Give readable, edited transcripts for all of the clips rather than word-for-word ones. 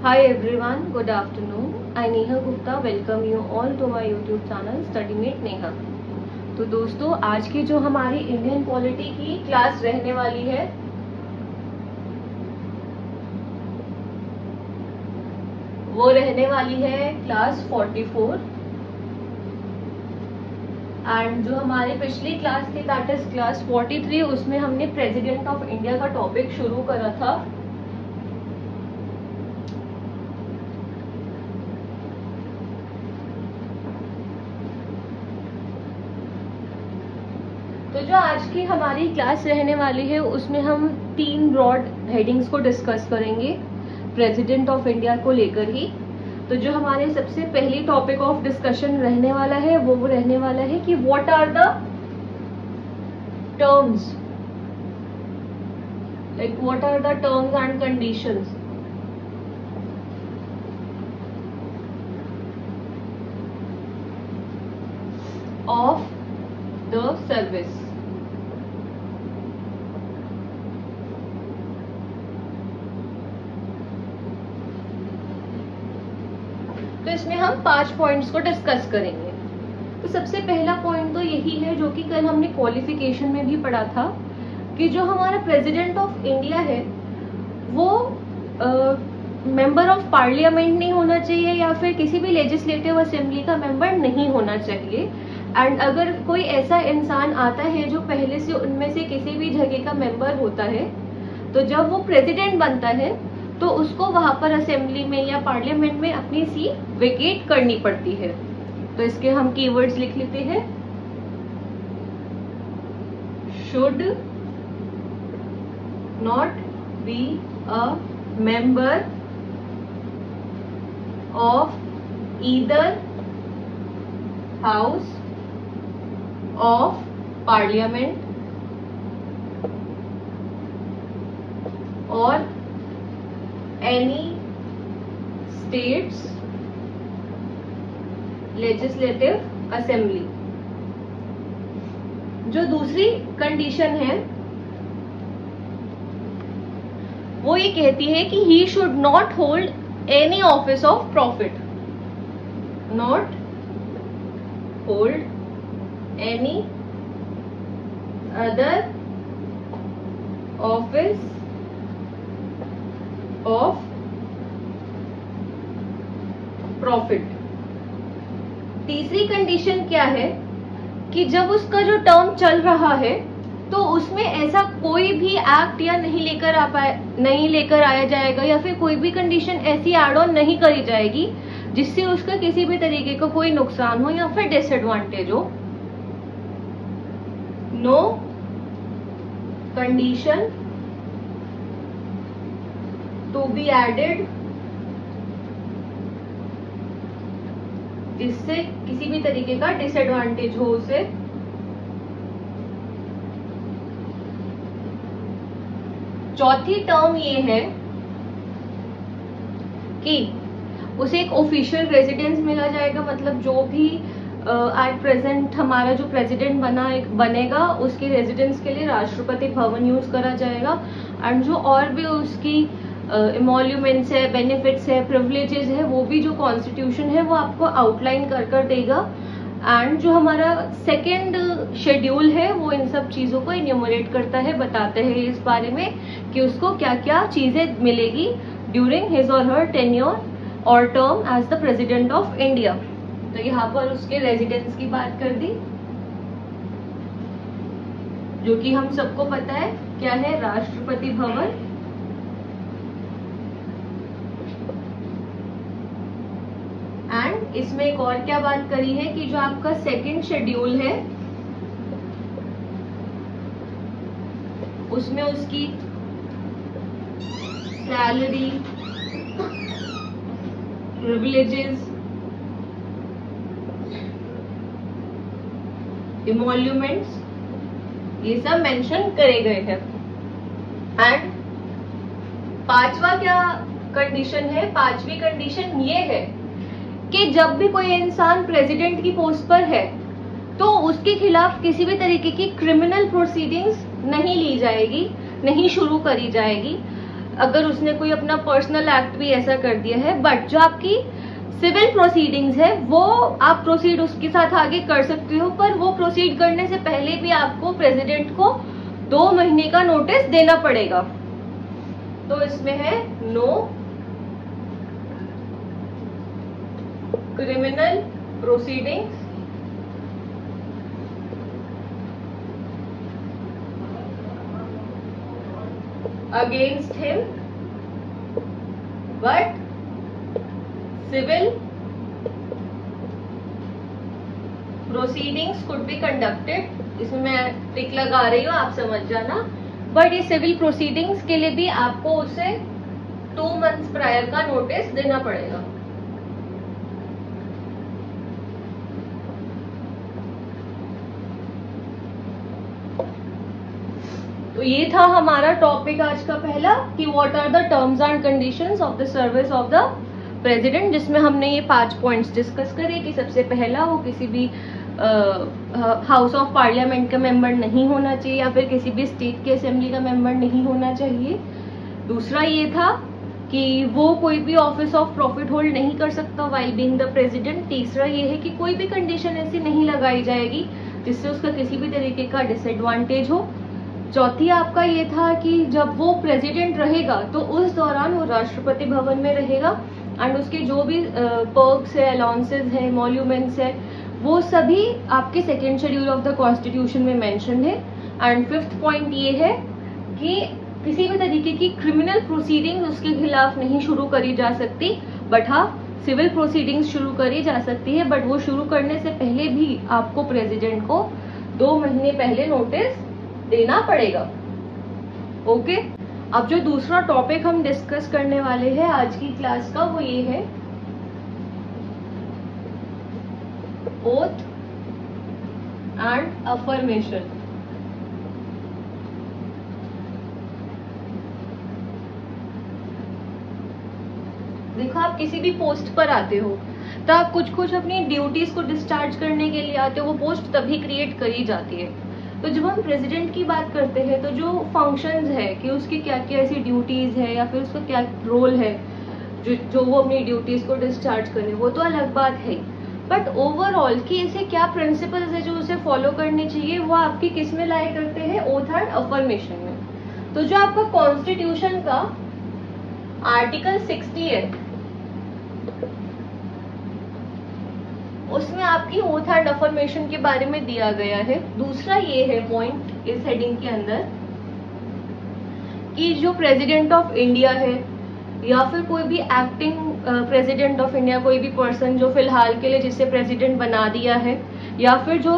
Hi everyone, good afternoon. I Neha Gupta welcome you all to my YouTube channel StudyMate Neha. तो दोस्तों आज की जो हमारी इंडियन पॉलिटी की क्लास रहने वाली है वो रहने वाली है क्लास 44 एंड जो हमारे पिछली क्लास थी दैट इज क्लास 43 उसमें हमने प्रेसिडेंट ऑफ इंडिया का टॉपिक शुरू करा था। तो जो आज की हमारी क्लास रहने वाली है उसमें हम 3 ब्रॉड हेडिंग्स को डिस्कस करेंगे प्रेसिडेंट ऑफ इंडिया को लेकर ही। तो जो हमारे सबसे पहली टॉपिक ऑफ डिस्कशन रहने वाला है वो रहने वाला है कि what are the terms, like what are the terms and conditions of the service. तो इसमें हम 5 पॉइंट्स को डिस्कस करेंगे। तो सबसे पहला पॉइंट तो यही है जो कि कल हमने क्वालिफिकेशन में भी पढ़ा था कि जो हमारा प्रेसिडेंट ऑफ इंडिया है वो मेंबर ऑफ पार्लियामेंट नहीं होना चाहिए या फिर किसी भी लेजिस्लेटिव असेंबली का मेंबर नहीं होना चाहिए। एंड अगर कोई ऐसा इंसान आता है जो पहले से उनमें से किसी भी जगह का मेंबर होता है तो जब वो प्रेसिडेंट बनता है तो उसको वहां पर असेंबली में या पार्लियामेंट में अपनी सीट वेकेट करनी पड़ती है। तो इसके हम कीवर्ड्स लिख लेते हैं। Should not be a member of either house of parliament और any states legislative assembly। जो दूसरी कंडीशन है वो ये कहती है कि he should not hold any office of profit, not hold any other office of profit. तीसरी कंडीशन क्या है कि जब उसका जो टर्म चल रहा है तो उसमें ऐसा कोई भी एक्ट या नहीं लेकर आया जाएगा या फिर कोई भी कंडीशन ऐसी एड ऑन नहीं करी जाएगी जिससे उसका किसी भी तरीके का कोई नुकसान हो या फिर डिसएडवांटेज हो। No condition to be added जिससे किसी भी तरीके का डिसएडवांटेज हो उसे। चौथी टर्म ये है कि उसे एक ऑफिशियल रेजिडेंस मिला जाएगा, मतलब जो भी एट प्रेजेंट हमारा जो प्रेसिडेंट बनेगा उसके रेजिडेंस के लिए राष्ट्रपति भवन यूज करा जाएगा। एंड जो और भी उसकी इमोल्यूमेंट्स है, बेनिफिट्स है, प्रिविलेजेस है वो भी जो कॉन्स्टिट्यूशन है वो आपको आउटलाइन कर देगा। एंड जो हमारा सेकेंड शेड्यूल है वो इन सब चीजों को इन्यूमरेट करता है, बताते हैं इस बारे में कि उसको क्या क्या चीजें मिलेगी ड्यूरिंग हिज और हर टेन्योर और term as the president of India. तो यहाँ पर उसके रेजिडेंस की बात कर दी जो कि हम सबको पता है क्या है, राष्ट्रपति भवन। एंड इसमें एक और क्या बात करी है कि जो आपका सेकंड शेड्यूल है उसमें उसकी सैलरी, प्रिविलेजेस, इमोल्यूमेंट्स ये सब मेंशन करे गए हैं। एंड पांचवा क्या कंडीशन है, पांचवी कंडीशन ये है कि जब भी कोई इंसान प्रेसिडेंट की पोस्ट पर है तो उसके खिलाफ किसी भी तरीके की क्रिमिनल प्रोसीडिंग्स नहीं ली जाएगी, नहीं शुरू करी जाएगी। अगर उसने कोई अपना पर्सनल एक्ट भी ऐसा कर दिया है, बट जो आपकी सिविल प्रोसीडिंग्स है वो आप प्रोसीड उसके साथ आगे कर सकते हो, पर वो प्रोसीड करने से पहले भी आपको प्रेसिडेंट को 2 महीने का नोटिस देना पड़ेगा। तो इसमें है no criminal proceedings against him but civil proceedings could be conducted. इसमें मैं टिक लगा रही हूँ, आप समझ जाना। बट ये सिविल प्रोसीडिंग्स के लिए भी आपको उसे 2 मंथ्स प्रायर का नोटिस देना पड़ेगा। तो ये था हमारा टॉपिक आज का पहला कि what are the terms and conditions of the service of the president, जिसमें हमने ये 5 पॉइंट्स डिस्कस करे कि सबसे पहला वो किसी भी हाउस ऑफ पार्लियामेंट का मेंबर नहीं होना चाहिए या फिर किसी भी स्टेट के असेंबली का मेंबर नहीं होना चाहिए। दूसरा ये था कि वो कोई भी ऑफिस ऑफ प्रॉफिट होल्ड नहीं कर सकता वाइल बीइंग द प्रेसिडेंट। तीसरा ये है कि कोई भी कंडीशन ऐसी नहीं लगाई जाएगी जिससे उसका किसी भी तरीके का डिसएडवांटेज हो। चौथी आपका ये था कि जब वो प्रेसिडेंट रहेगा तो उस दौरान वो राष्ट्रपति भवन में रहेगा एंड उसके जो भी पर्क्स है, अलाउंसेस है, मॉल्यूमेंट्स है, वो सभी आपके 2nd schedule of the constitution में मेंशन है। एंड 5th पॉइंट ये है कि किसी भी तरीके की क्रिमिनल प्रोसीडिंग्स उसके खिलाफ नहीं शुरू करी जा सकती, बट हाँ सिविल प्रोसीडिंग्स शुरू करी जा सकती है, बट वो शुरू करने से पहले भी आपको प्रेसिडेंट को 2 महीने पहले नोटिस देना पड़ेगा। ओके, अब जो दूसरा टॉपिक हम डिस्कस करने वाले हैं आज की क्लास का वो ये है ओथ एंड अफर्मेशन। देखो, आप किसी भी पोस्ट पर आते हो तो आप कुछ अपनी ड्यूटीज को डिस्चार्ज करने के लिए आते हो, वो पोस्ट तभी क्रिएट करी जाती है। तो जब हम प्रेसिडेंट की बात करते हैं तो जो फंक्शंस है कि उसकी क्या क्या ऐसी ड्यूटीज है या फिर उसका क्या रोल है जो वो अपनी ड्यूटीज को डिस्चार्ज करे, वो तो अलग बात है। बट ओवरऑल कि ऐसे क्या प्रिंसिपल्स है जो उसे फॉलो करने चाहिए, वो आपकी किस में लाया करते हैं? ओथ एंड अफर्मेशन में। तो जो आपका कॉन्स्टिट्यूशन का आर्टिकल 60 है उसमें आपकी ओथ एंड अफर्मेशन के बारे में दिया गया है। दूसरा ये है पॉइंट इस हेडिंग के अंदर कि जो प्रेसिडेंट ऑफ इंडिया है या फिर कोई भी एक्टिंग प्रेसिडेंट ऑफ इंडिया, कोई भी पर्सन जो फिलहाल के लिए जिसे प्रेसिडेंट बना दिया है या फिर जो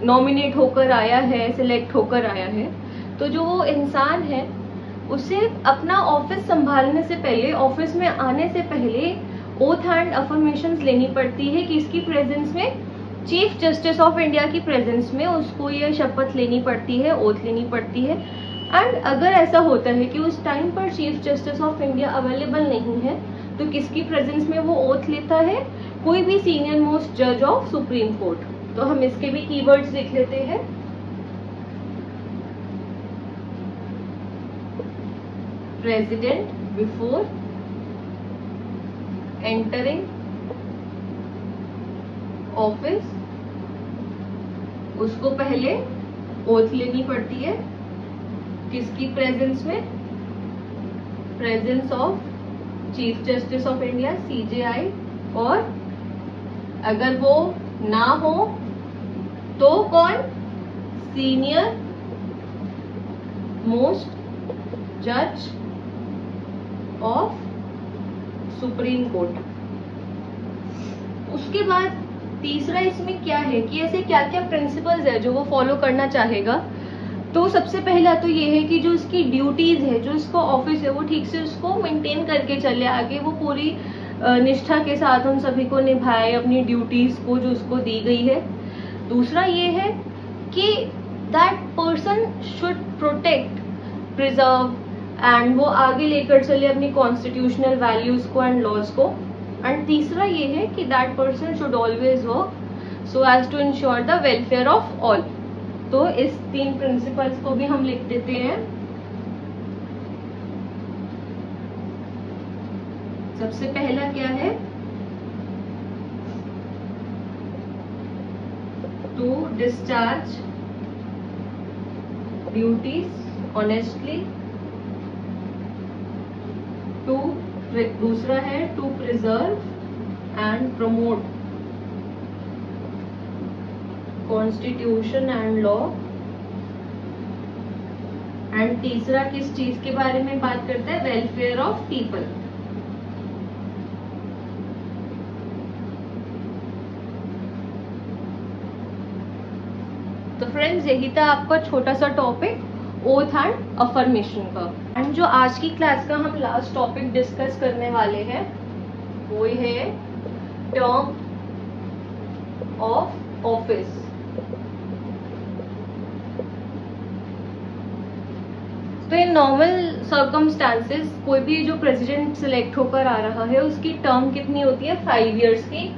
नॉमिनेट होकर आया है, सिलेक्ट होकर आया है, तो जो वो इंसान है उसे अपना ऑफिस संभालने से पहले, ऑफिस में आने से पहले ओथ एंड अफर्मेशंस लेनी पड़ती है कि इसकी प्रेजेंस में, चीफ जस्टिस ऑफ इंडिया की प्रेजेंस में उसको ये शपथ लेनी पड़ती है, ओथ लेनी पड़ती है। एंड अगर ऐसा होता है कि उस टाइम पर chief justice of India available नहीं है तो किसकी प्रेजेंस में वो ओथ लेता है? कोई भी सीनियर मोस्ट जज ऑफ सुप्रीम कोर्ट। तो हम इसके भी कीवर्ड्स लिख लेते हैं। प्रेसिडेंट बिफोर एंटरिंग ऑफिस, उसको पहले ओथ लेनी पड़ती है किसकी प्रेजेंस में? Presence of chief justice of India CJI, और अगर वो ना हो तो कौन? सीनियर मोस्ट जज ऑफ सुप्रीम कोर्ट। उसके बाद तीसरा इसमें क्या है कि ऐसे क्या क्या प्रिंसिपल्स है जो वो फॉलो करना चाहेगा। तो सबसे पहला तो ये है कि जो उसकी ड्यूटीज है, जो उसका ऑफिस है, वो ठीक से उसको मेंटेन करके चले, आगे वो पूरी निष्ठा के साथ उन सभी को निभाए अपनी ड्यूटीज को जो उसको दी गई है। दूसरा ये है कि that person should protect, preserve and वो आगे लेकर चले अपनी कॉन्स्टिट्यूशनल वैल्यूज को एंड लॉज को। एंड तीसरा ये है कि that person should always work so as to ensure the welfare of all. तो इस 3 प्रिंसिपल्स को भी हम लिख देते हैं। सबसे पहला क्या है, टू डिस्चार्ज ड्यूटीज ऑनेस्टली, दूसरा है to preserve and promote constitution and law, and तीसरा किस चीज के बारे में बात करता है, वेलफेयर ऑफ पीपल। तो फ्रेंड्स यही था आपका छोटा सा टॉपिक ओथ एंड अफर्मेशन का। एंड जो आज की क्लास का हम लास्ट टॉपिक डिस्कस करने वाले हैं वो है टर्म ऑफ ऑफिस। तो इन नॉर्मल सर्कमस्टांसेस कोई भी जो प्रेसिडेंट सिलेक्ट होकर आ रहा है उसकी टर्म कितनी होती है, 5 इयर्स की।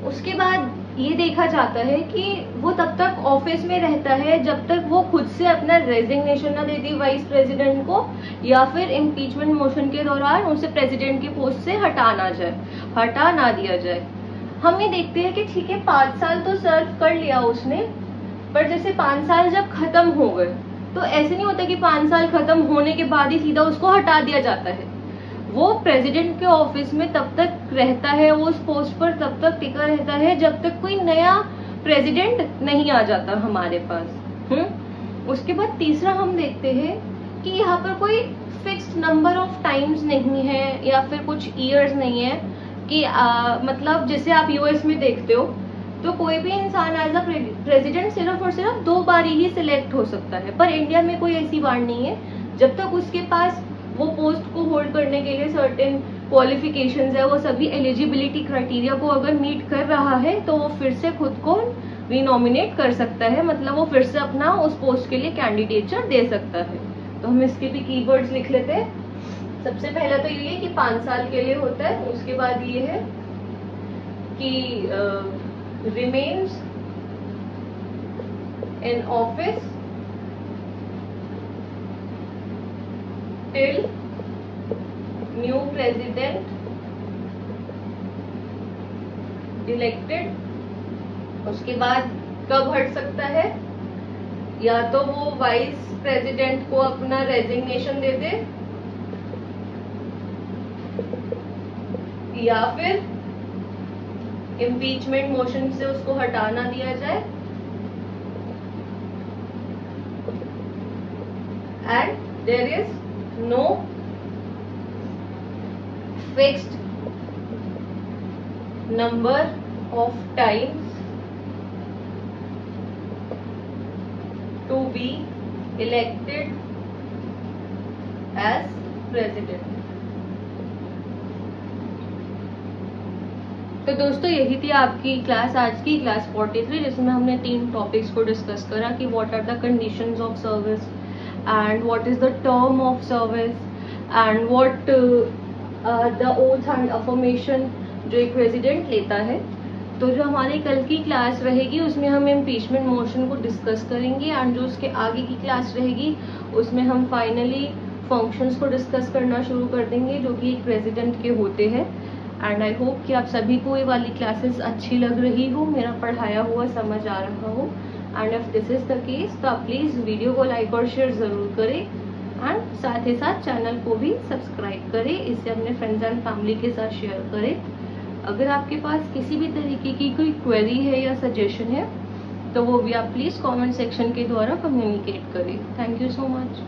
उसके बाद ये देखा जाता है कि वो तब तक ऑफिस में रहता है जब तक वो खुद से अपना रेजिग्नेशन ना दे दी वाइस प्रेसिडेंट को, या फिर इम्पीचमेंट मोशन के दौरान उसे प्रेसिडेंट की पोस्ट से हटा ना दिया जाए। हम ये देखते हैं कि ठीक है 5 साल तो सर्व कर लिया उसने, पर जैसे 5 साल जब खत्म हो गए तो ऐसे नहीं होता कि 5 साल खत्म होने के बाद ही सीधा उसको हटा दिया जाता है। वो प्रेसिडेंट के ऑफिस में तब तक रहता है, वो उस पोस्ट पर तब तक टिका रहता है जब तक कोई नया प्रेसिडेंट नहीं आ जाता हमारे पास। उसके बाद तीसरा हम देखते हैं कि यहाँ पर कोई फिक्स्ड नंबर ऑफ टाइम्स नहीं है या फिर कुछ ईयर्स नहीं है कि मतलब जैसे आप यूएस में देखते हो तो कोई भी इंसान एज अ प्रेसिडेंट सिर्फ और सिर्फ 2 बार ही सिलेक्ट हो सकता है, पर इंडिया में कोई ऐसी बात नहीं है। जब तक उसके पास वो पोस्ट को होल्ड करने के लिए सर्टेन क्वालिफिकेशंस है, वो सभी एलिजिबिलिटी क्राइटेरिया को अगर मीट कर रहा है तो वो फिर से खुद को रिनॉमिनेट कर सकता है, मतलब वो फिर से अपना उस पोस्ट के लिए कैंडिडेचर दे सकता है। तो हम इसके भी कीवर्ड्स लिख लेते हैं। सबसे पहला तो ये है कि 5 साल के लिए होता है। उसके बाद ये है कि remains in office till new president elected। उसके बाद कब हट सकता है, या तो वो वाइस प्रेसिडेंट को अपना रेजिग्नेशन दे दे, या फिर इम्पीचमेंट मोशन से उसको हटाना दिया जाए, and there is no fixed number of times to be elected as president. तो दोस्तों यही थी आपकी क्लास, आज की क्लास 43, जिसमें हमने 3 टॉपिक्स को डिस्कस करा कि what are the conditions of service and what is the term of service and what the oath and affirmation जो एक प्रेसिडेंट लेता है। तो जो हमारी कल की क्लास रहेगी उसमें हम इम्पीचमेंट मोशन को डिस्कस करेंगे, एंड जो उसके आगे की क्लास रहेगी उसमें हम फाइनली फंक्शंस को डिस्कस करना शुरू कर देंगे जो कि एक प्रेसिडेंट के होते हैं। एंड आई होप कि आप सभी को ये वाली क्लासेस अच्छी लग रही हो, मेरा पढ़ाया हुआ समझ आ रहा हो। And if this is the case तो आप प्लीज वीडियो को लाइक और शेयर जरूर करें, एंड साथ ही साथ चैनल को भी सब्सक्राइब करें, इसे अपने फ्रेंड्स एंड फैमिली के साथ शेयर करें। अगर आपके पास किसी भी तरीके की कोई क्वेरी है या सजेशन है तो वो भी आप प्लीज कमेंट सेक्शन के द्वारा कम्युनिकेट करें। Thank you so much.